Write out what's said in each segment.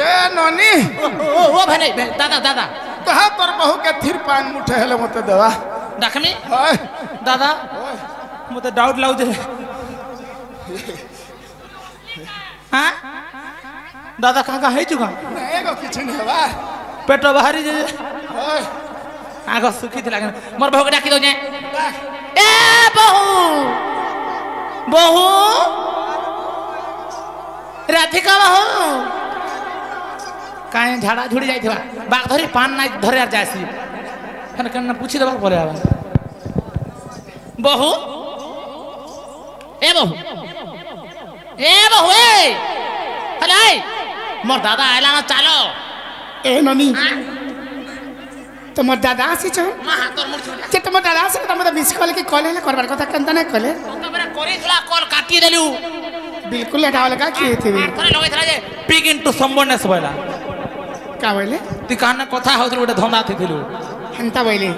ए ननी ओ भाई दादा दादा कहा तोर बहू के थिर पान मुठे हेले मते दादा देखमी हाय दादा मते डाउट लाउ जे हां दादा कहाँ है चुका एगो किछ नहीं हेबा पेट बाहरी जे हाय आगो सुखी थला मोर बहू के डाकी दो जे ए बहू बहू राधिका बहू काहे झाड़ा झुड़ी जाइथिबा बाग धरी पान ना धरे आर जासी कन कन पूछी दबा परे आबा बहू ए बहू ए हले मोर दादा आइला ना चालो ए ननी তোমার দাদা আসিছন মা তোর মুড় ছুড়া যে তোমার দাদা আসে তোমার মিস কল কি কল হেলে করবার কথা কেনতা না কলে তোমরা করিছলা কল কাটি দেলু बिल्कुल এটা অলগা কি থিবি আরে লগাইছলা যে পিক ইনটু সম্বনেস বইলা কা বইলে তুই কানে কথা হউছিল ওটা ধন্দা থিলু হেনতা বইলে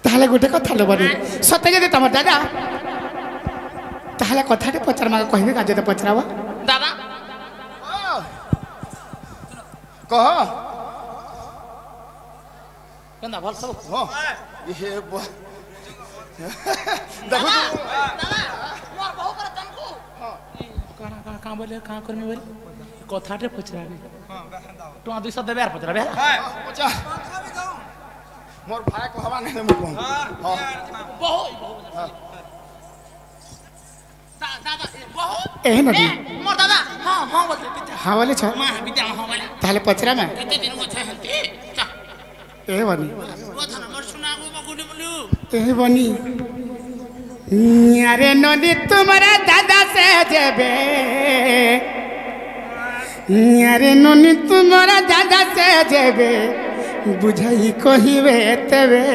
তাহলে গোটে কথা লবনি সতে যদি তোমার দাদা তাহলে কথাটা পচার মা কইবে কাজে তো পচরাবা দাদা কহ কেনা ভাল সব হ এ দেখো দাদা মোর বহু করে তনকু কানা কানা কা বলে কা করমি বলে কথাটা পচরাবে তো 200 দেবে আর পচরাবে হ্যাঁ পচা মোর ভাই কহবা নাই মু কম বহু দাদা বহু এ নদী মোর দাদা হ্যাঁ হ্যাঁ বলে হ্যাঁ বলে ছ মা বিদ্যা হ্যাঁ বলে তাহলে পচরা মা কেতে দিন গছে হতে চা এ বনি কথা না মোর শোনাবো মগুনি বলু এ বনি আরে নদী তোমার দাদা সে যাবে আরে ননি তোমার দাদা সে যাবে বুঝাই কহিবে তবে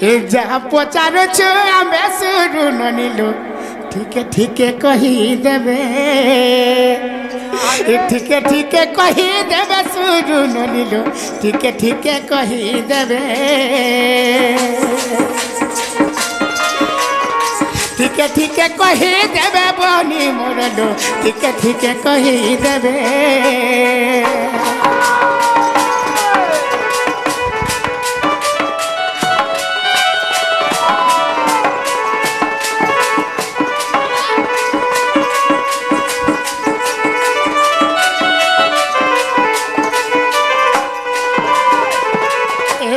এ যা পচারছ আমি শুরু ননিলু ঠিকে ঠিকে কহি দেবে ঠিকে ঠিকে কহি দেবে শুরু ননিলু ঠিকে ঠিকে কহি দেবে ঠিকে ঠিকে কহি দেবে বনি মোরলু ঠিকে ঠিকে কহি দেবে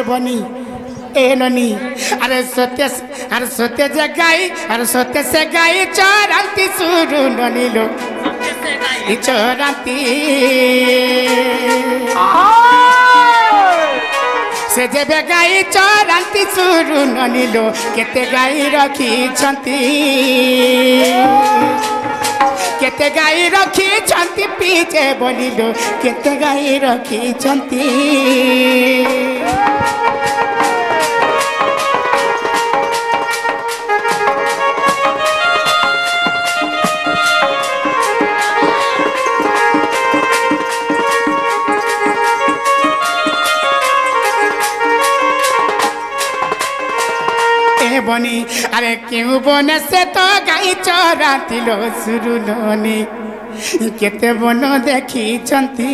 बनी ए ननी अरे सत्य जे गाई अरे सत्य से गाई चोरांती सुरु ननी लो चोरांती से जेबे गाई चोरांती सुरु ननी लो केते गाई रखी छंती केते गाई रखी छंती पीछे बोलिलो केते गाई रखी छंती बनी अरे क्यों बने से तो गाई चोराती लो सुरु ननी केते बन देखी छंती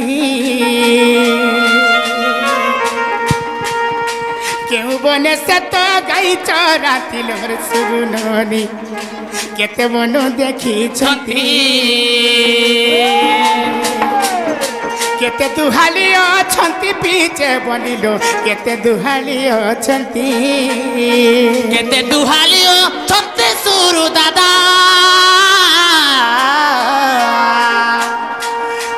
क्यों बने से तो गाई चोराती लो सुरु ननी केते बन देखी छंती केते दुहाली अछंती पीछे बनिलो केते दुहाली अछंती केते दुहाली अछंती सुरु दादा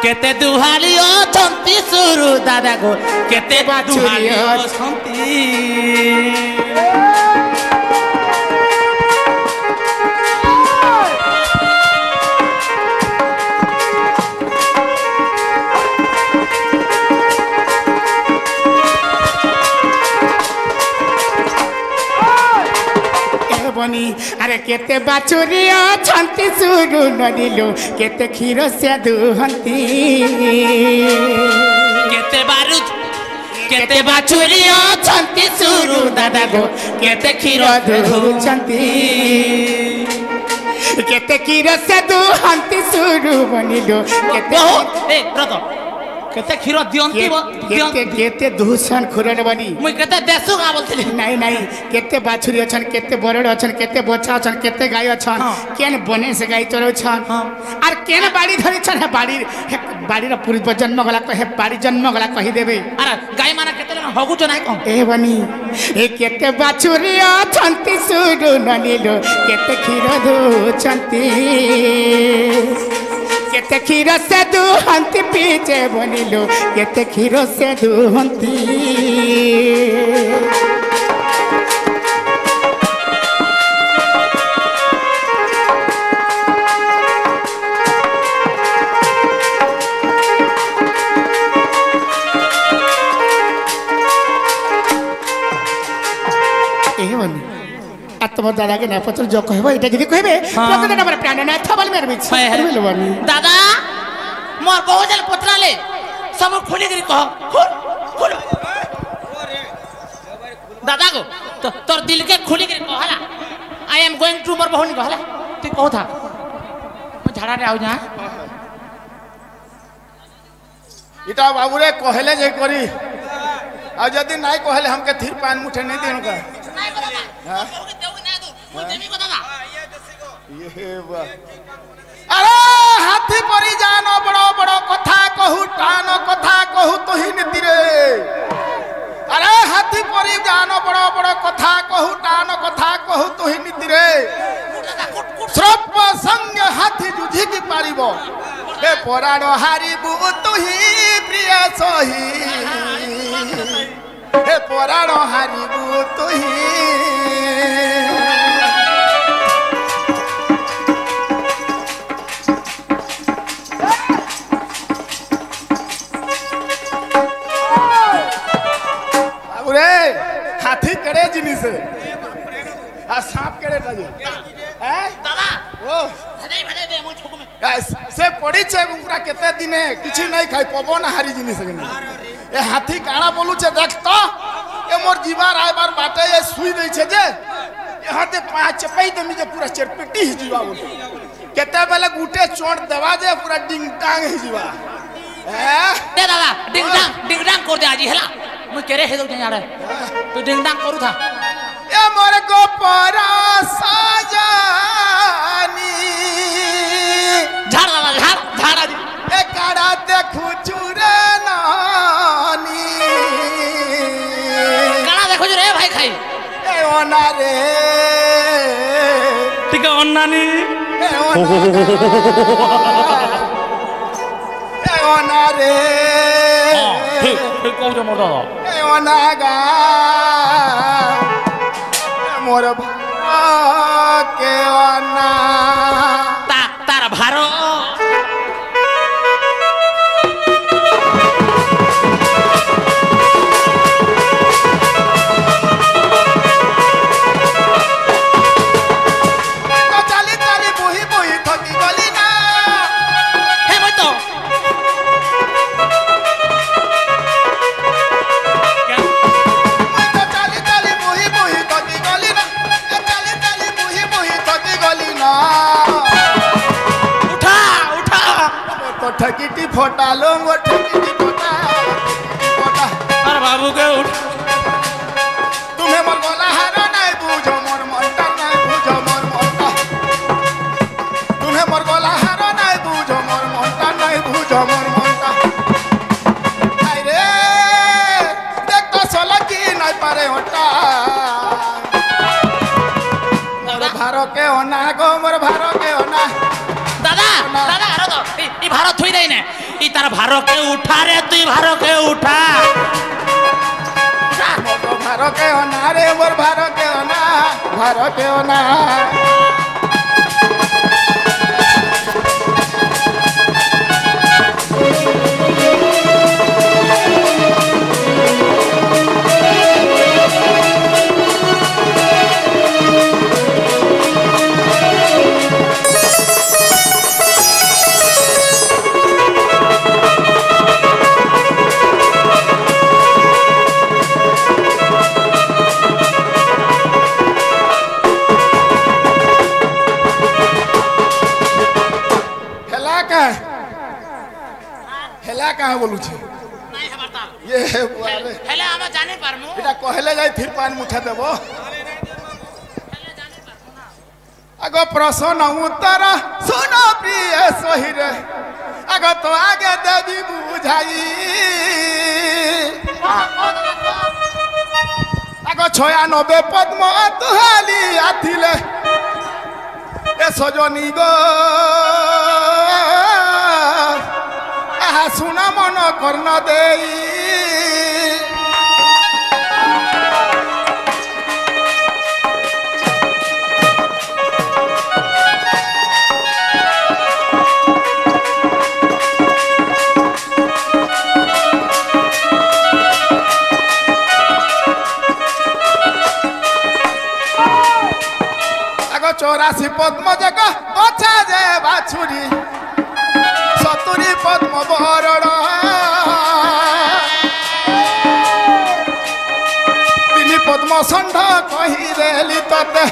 केते दुहाली अछंती सुरु दादा गो केते दुहाली अछंती बनी अरे केते बाछुरी अछंती सुरु ननिलो केते क्षीर से दुहंती केते बाछुरी अछंती सुरु दादा गो केते क्षीर दुहंती केते कीर से दुहंती सुरु बनिलो केते ए ब्रत केते क्षीर दियंती केते केते दुहसन खुरन बनी मुई केते देसु गा बोलथिली नहीं नहीं केते बाछुरी अछन केते बरड़ अछन केते बच्चा अछन केते गाय अछन केन बने से गाय चरो छन आर केन बाड़ी धरि छन बाड़ी रा पूर्व जन्म गला कहे बाड़ी जन्म गला कहि देबे अरे गाय माना केते हगु छ नाय को ए बनी ए केते बाछुरी अछंती सुरु ननिलो केते क्षीर दुचंती केते क्षीर से दुहंती पीछे बनिलो केते क्षीर से दुहंती तुम दादा के ना पत्र जो कहबो इटा जदी कहबे प्रकृति नंबर प्राण ना थबल मेर बिछ दादा मोर बहुत जल पत्रा ले सब खोली करी कह खोल खोल दादा को तोर दिल के खोली करी कहला आई एम गोइंग टू मोर बहनी कहला तू कह था मैं झाड़ा रे आउ जा इटा बाबू रे कहले जे करी आ जदी नाय कहले हमके थीर पान मुठे नहीं देनु का नहीं दादा हां मैं देमी को दादा ये बा अरे हाथी परी जानो बड़ो बड़ो कथा कहू टानो कथा कहू तो ही नीति रे अरे हाथी परी जानो बड़ो बड़ो कथा कहू टानो कथा कहू तो ही नीति रे श्रप संग हाथी जुझी की पारिबो ए पराण हारिबु तू ही प्रिय सही ए पराण हारिबु तू ही हाथी करे जिनिस आ सांप करे ताजे हैं दादा ओ भले दे मो छुक में से पड़ी छे उकरा केते दिने किछि नहीं खाई पवन हारी जिनिस ए हाथी काना बोलू छे देख तो ए मोर जीवार आय बार बाटे ए सुई दे छे जे यहां ते पांच चपई दमी जे पूरा चरपेटी ही जीवा बोल केते बेले गुटे चोट देवा जे पूरा डिंग टांग ही जीवा दे दादा डिंग डांग कर दे आजी हला मैं केरे हे दो यार तो डिंग डांग करू था ए मोर को परा साजानी झाड़ दादा झाड़ आजी ए काड़ा देखु चुरे नानी काड़ा देखो रे भाई खाई ए ओना रे ठीक है ओनानी ए ओना रे कौ जो मोर दादा ए ओना गा मोर के ओना तार भारो ठकीटी फोटा लोंगो ठकीटी फोटा अरे बाबू के उठ तुम्हें मोर गोला हारो नहीं बुझो मोर मनटा नहीं बुझो मोर मनटा तुम्हें मोर गोला हारो नहीं बुझो मोर मनटा नहीं बुझो मोर मनटा आई रे देख तो सोला की नहीं पारे होटा मोर भारो के होना गो मोर भारो के होना दादा दादा आरो तो ई भारो थुई देई ने ई तार भारो के उठा रे तू भारो के उठा मोर भारो के होना रे मोर भारो के होना कहाँ बोलुछे नहीं है बता ये हे बुआरे हेले हम जाने पारमु एटा कहले जाई फिर पान मुठा देबो हेले जाने पारमु ना आगो प्रश्न उत्तर सुन प्रिय सहिरे आगो तो आगे देवी बुझाई आगो 96 पद्म तुहाली आथिले ए सजनी गो आहा सुना मन कर्ण देई आगो 84 पद्म जग बचा जे बाछुरी 70 पद्म बरड़ 3 पद्म षण्ढ कहिदेली तते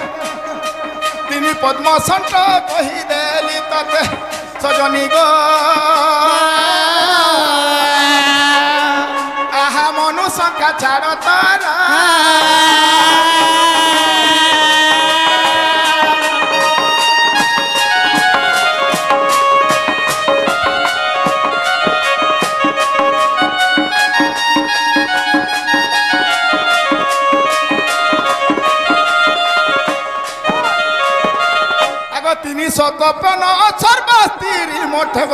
3 पद्म षण्ढ कहिदेली तते सजनी गो आहा मनु संख्या छाड़ तारा তিনি সতপন সর্বস্তিরি মঠব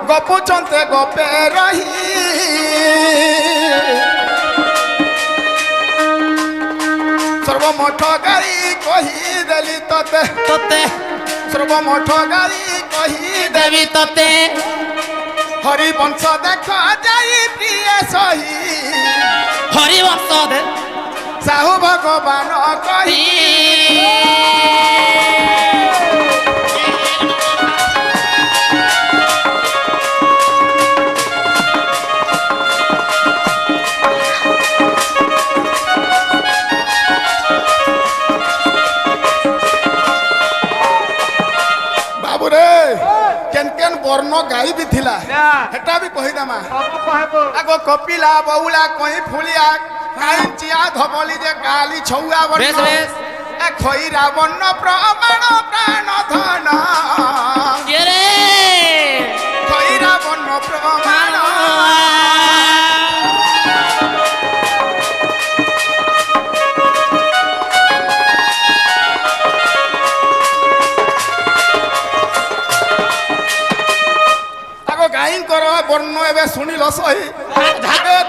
গপুচন্তে গপে রহি সর্বমঠ গাড়ি কহি দেলি ততে तोते সর্বমঠ গাড়ি কহি देवी तोते হরিবংশ দেখ যাই প্রিয় সহি हरि वंश दे সাহু ভগবান কহি केन केन बर्ण गाई भी थिला हेटा भी कहि दमा आगो कपिला बौला कहि फुलिया काई चिया धबली जे काली छौआ बन्न बेस बेस ए खइरा बन्न प्रमाण प्राण धन ये रे खइरा बन्न प्रमाण गाईंकर बर्ण एवं शुणिल सही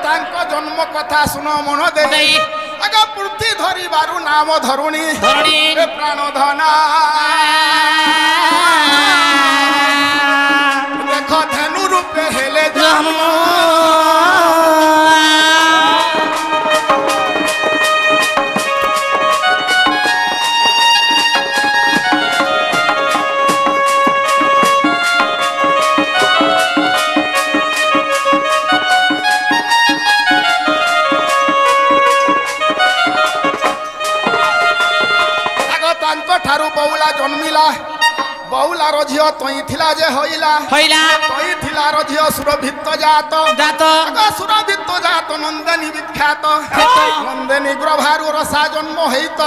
तांक जन्म कथा शुण मन दे आगे पृथ्वी धरी बारु नाम धरुणी प्राण धना देख धेनु रूपे हेले जन्म ठारू बौला जन्मिला बौला रो झियो तई थिला जे होइला तई थिला रो झियो सुरभित जात सुरभित जात नंदनी विख्यात नंदनी ग्रभारू रसा जन्म हेत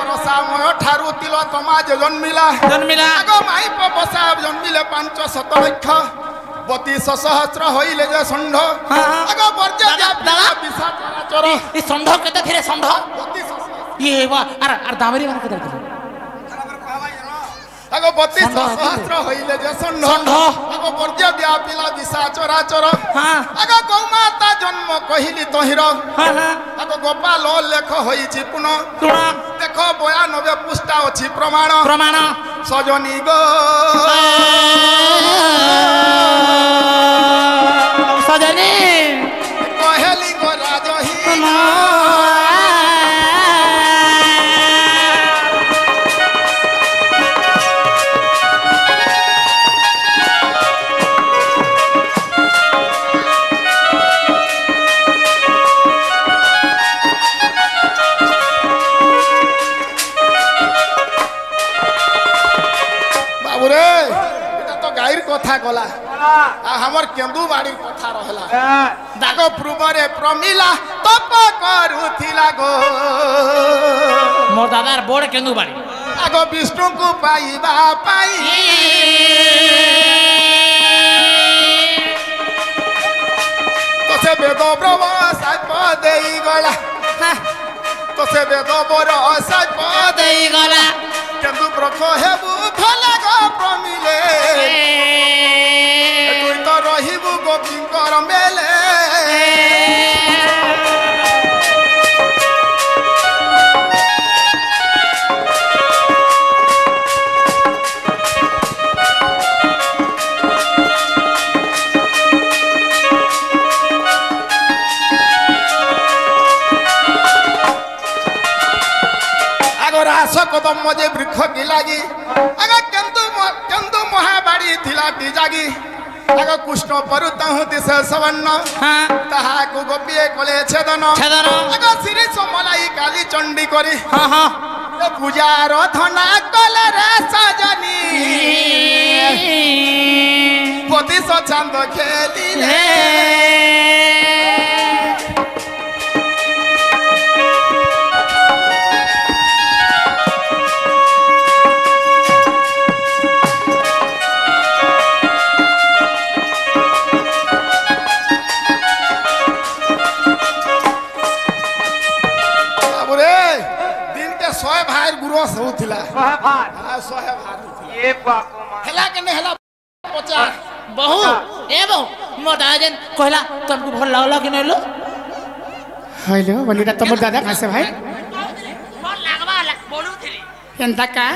रसामय ठारू तिल तमाज जन्मिला आगो माई बसा जन्मिले 500 लक्ष 32 सहस्र होइले जे षण्ढ आगो वर्ज विषा चर ई षण्ढ केते थिरे षण्ढ 32 ये वा अर दावरी मन केते थिरे आगो 32 सहस्र होइले जे षण्ढ आगो वर्ज व्यापिला विषा चराचर आगो गौमाता जन्म कहिली तहिर आगो गोपाल लेख होइछि पुनः देखो 92 पुष्टा अछि प्रमाण सजनी गो सजनी कहेली गो राजही ଗାଈର କଥା ଗଲା ଆମର କେନ୍ଦୁ ବାଡିର କଥା ରହିଲା ତାଙ୍କ ପୂର୍ବରେ ପ୍ରମିଲା ତପ କରୁଥିଲା ଗୋ मोर दादार बोड़ केंदू बाड़ी ଆଗ ବିଷ୍ଣୁଙ୍କୁ ପାଇବା ପାଇଁ ତ ସେ ବେଦ ବ୍ରହ୍ମ ସାପ ଦେଇ ଗଲା ତ ସେ ବେଦ ବର ସାପ ଦେଇ ଗଲା କେନ୍ଦୁ ବ୍ରଖ ହେବୁ ଭଲ ଗো ପ୍ରମିଲେ তুই তো রহিবু গোপীঙ্কর মেলে रास कदम मजे वृक्ष की लागी आग केंदु महाबाड़ी थिला टी जागी आग कृष्ण परुता हूँ दिशे सवर्ण ताहा को गोपिए कोले छेदन आग श्री समलाई काली चंडी करी पूजा रधना कले रे सजनी पति चांद खेलिले गुरस होतिला सोहे भार ये बाको हेला के ने हेला पचा बहु ए बहु मोर दादा जन कहला तुमको भल लागला कि नै लो हेलो बोलिरा तमर दादा कैसे भाई भल लागबा बोलू थिली एंता का